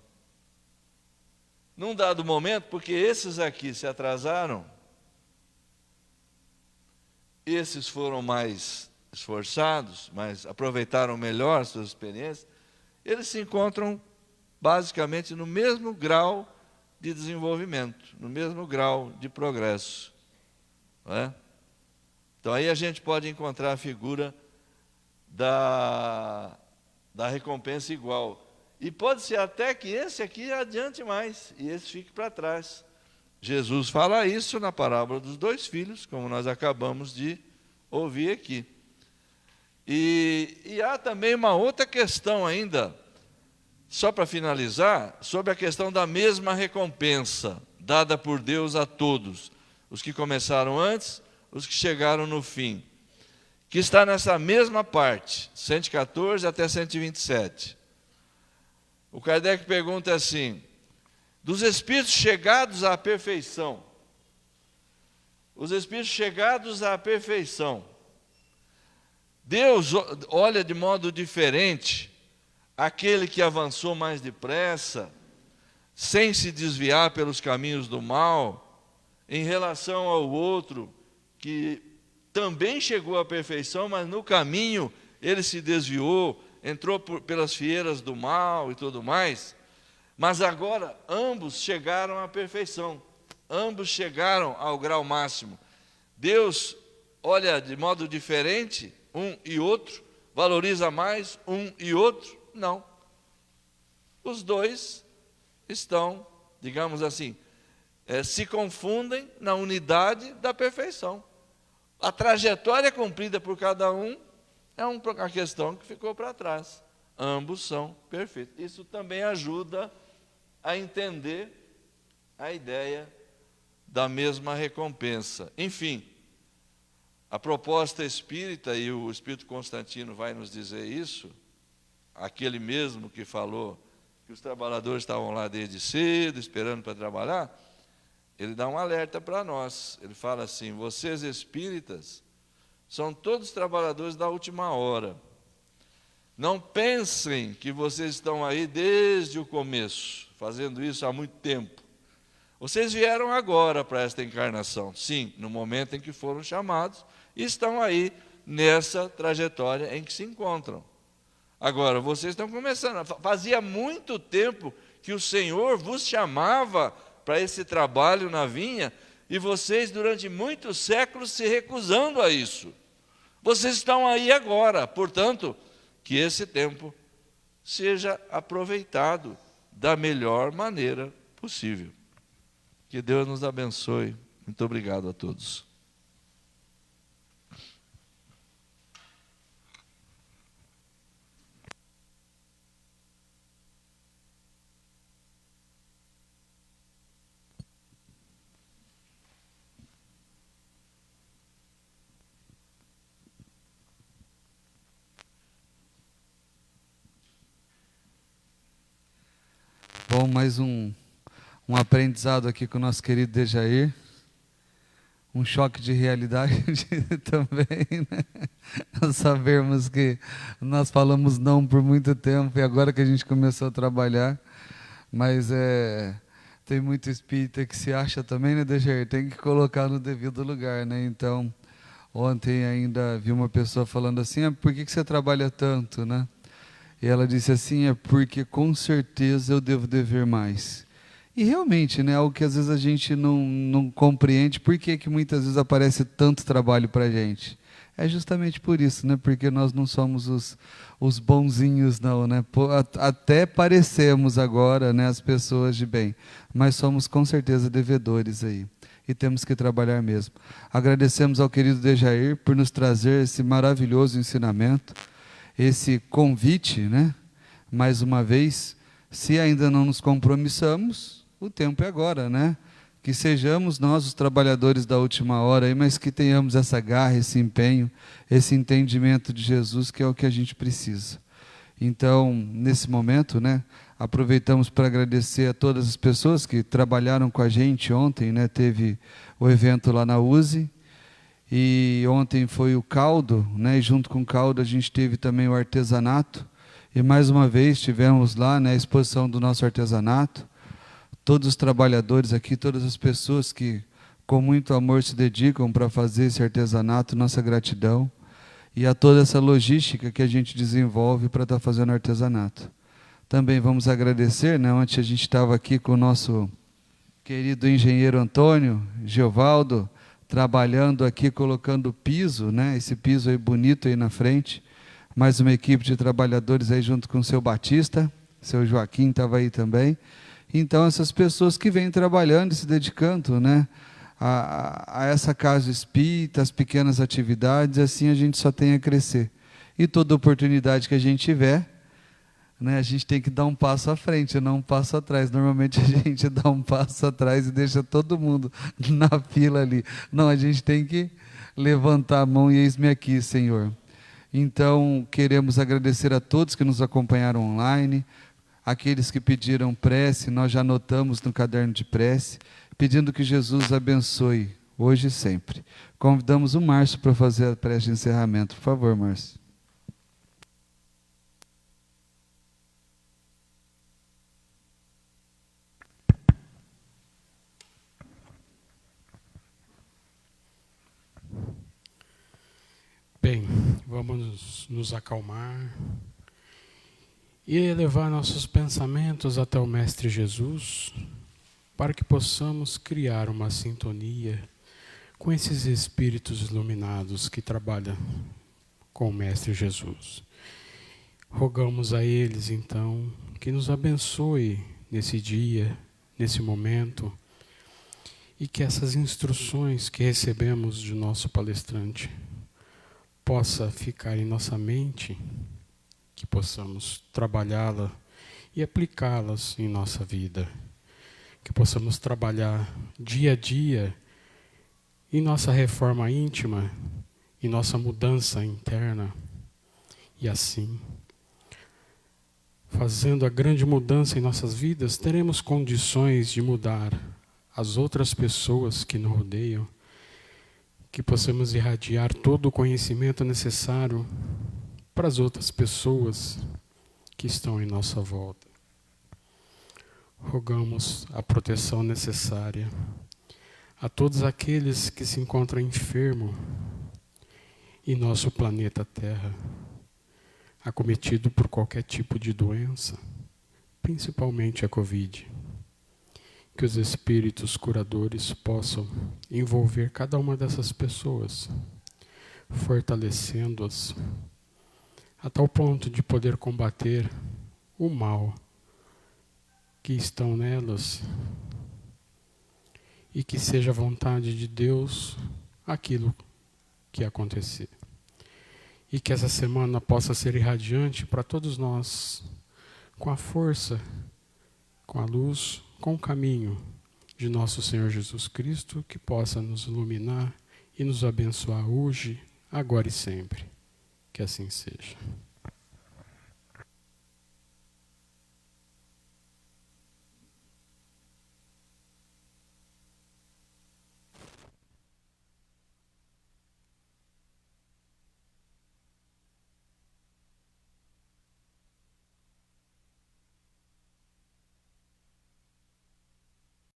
Num dado momento, porque esses aqui se atrasaram, esses foram mais esforçados, mas aproveitaram melhor suas experiências, eles se encontram basicamente no mesmo grau de desenvolvimento, no mesmo grau de progresso. Não é? Então aí a gente pode encontrar a figura da recompensa igual. E pode ser até que esse aqui adiante mais e esse fique para trás. Jesus fala isso na parábola dos dois filhos, como nós acabamos de ouvir aqui. E há também uma outra questão ainda, só para finalizar, sobre a questão da mesma recompensa dada por Deus a todos, os que começaram antes, os que chegaram no fim, que está nessa mesma parte, 114 até 127. O Kardec pergunta assim: dos espíritos chegados à perfeição, os espíritos chegados à perfeição, Deus olha de modo diferente aquele que avançou mais depressa, sem se desviar pelos caminhos do mal, em relação ao outro que também chegou à perfeição, mas no caminho ele se desviou, entrou pelas fieiras do mal e tudo mais. Mas agora ambos chegaram à perfeição, ambos chegaram ao grau máximo. Deus olha de modo diferente um e outro, valoriza mais um e outro? Não. Os dois estão, digamos assim, se confundem na unidade da perfeição. A trajetória cumprida por cada um é uma questão que ficou para trás. Ambos são perfeitos. Isso também ajuda a entender a ideia da mesma recompensa. Enfim, a proposta espírita, e o Espírito Constantino vai nos dizer isso, aquele mesmo que falou que os trabalhadores estavam lá desde cedo, esperando para trabalhar, ele dá um alerta para nós. Ele fala assim: vocês espíritas são todos trabalhadores da última hora. Não pensem que vocês estão aí desde o começo, fazendo isso há muito tempo. Vocês vieram agora para esta encarnação, sim, no momento em que foram chamados, e estão aí nessa trajetória em que se encontram. Agora, vocês estão começando. Fazia muito tempo que o Senhor vos chamava para esse trabalho na vinha, e vocês, durante muitos séculos, se recusando a isso. Vocês estão aí agora, portanto, que esse tempo seja aproveitado da melhor maneira possível. Que Deus nos abençoe. Muito obrigado a todos.
Bom, mais um aprendizado aqui com o nosso querido Dejair. Um choque de realidade também, né? Sabermos que nós falamos não por muito tempo e agora que a gente começou a trabalhar, mas tem muito espírita que se acha também, né, Dejair? Tem que colocar no devido lugar, né? Então, ontem ainda vi uma pessoa falando assim, por que você trabalha tanto, né? E ela disse assim, porque com certeza eu devo dever mais. E realmente, né, algo que às vezes a gente não compreende, por que muitas vezes aparece tanto trabalho para a gente? É justamente por isso, né, porque nós não somos os bonzinhos não, né? Até parecemos agora, né, as pessoas de bem, mas somos com certeza devedores aí. E temos que trabalhar mesmo. Agradecemos ao querido Dejair por nos trazer esse maravilhoso ensinamento, esse convite, né? Mais uma vez, se ainda não nos compromissamos, o tempo é agora, né? Que sejamos nós os trabalhadores da última hora, mas que tenhamos essa garra, esse empenho, esse entendimento de Jesus, que é o que a gente precisa. Então, nesse momento, né? Aproveitamos para agradecer a todas as pessoas que trabalharam com a gente ontem, né? Teve o evento lá na USE, e ontem foi o caldo, né? E junto com o caldo a gente teve também o artesanato, e mais uma vez tivemos lá, né, a exposição do nosso artesanato. Todos os trabalhadores aqui, todas as pessoas que com muito amor se dedicam para fazer esse artesanato, nossa gratidão, e a toda essa logística que a gente desenvolve para estar fazendo artesanato. Também vamos agradecer, né? Ontem a gente estava aqui com o nosso querido engenheiro Antônio Geovaldo, trabalhando aqui, colocando o piso, né? Esse piso aí bonito aí na frente. Mais uma equipe de trabalhadores aí junto com o seu Batista, seu Joaquim estava aí também. Então, essas pessoas que vêm trabalhando e se dedicando, né, a essa casa espírita, as pequenas atividades, assim a gente só tem a crescer. E toda oportunidade que a gente tiver, né, a gente tem que dar um passo à frente, não um passo atrás. Normalmente a gente dá um passo atrás e deixa todo mundo na fila ali. Não, a gente tem que levantar a mão e eis-me aqui, Senhor. Então, queremos agradecer a todos que nos acompanharam online, aqueles que pediram prece, nós já anotamos no caderno de prece, pedindo que Jesus abençoe, hoje e sempre. Convidamos o Márcio para fazer a prece de encerramento. Por favor, Márcio.
Bem, vamos nos acalmar e elevar nossos pensamentos até o Mestre Jesus, para que possamos criar uma sintonia com esses espíritos iluminados que trabalham com o Mestre Jesus. Rogamos a eles, então, que nos abençoe nesse dia, nesse momento, e que essas instruções que recebemos de nosso palestrante possa ficar em nossa mente, que possamos trabalhá-la e aplicá-las em nossa vida, que possamos trabalhar dia a dia em nossa reforma íntima, em nossa mudança interna, e assim, fazendo a grande mudança em nossas vidas, teremos condições de mudar as outras pessoas que nos rodeiam, que possamos irradiar todo o conhecimento necessário para as outras pessoas que estão em nossa volta. Rogamos a proteção necessária a todos aqueles que se encontram enfermos em nosso planeta Terra, acometido por qualquer tipo de doença, principalmente a Covid. Que os espíritos curadores possam envolver cada uma dessas pessoas, fortalecendo-as a tal ponto de poder combater o mal que estão nelas, e que seja a vontade de Deus aquilo que acontecer. E que essa semana possa ser irradiante para todos nós, com a força, com a luz, com o caminho de nosso Senhor Jesus Cristo, que possa nos iluminar e nos abençoar hoje, agora e sempre. Que assim seja.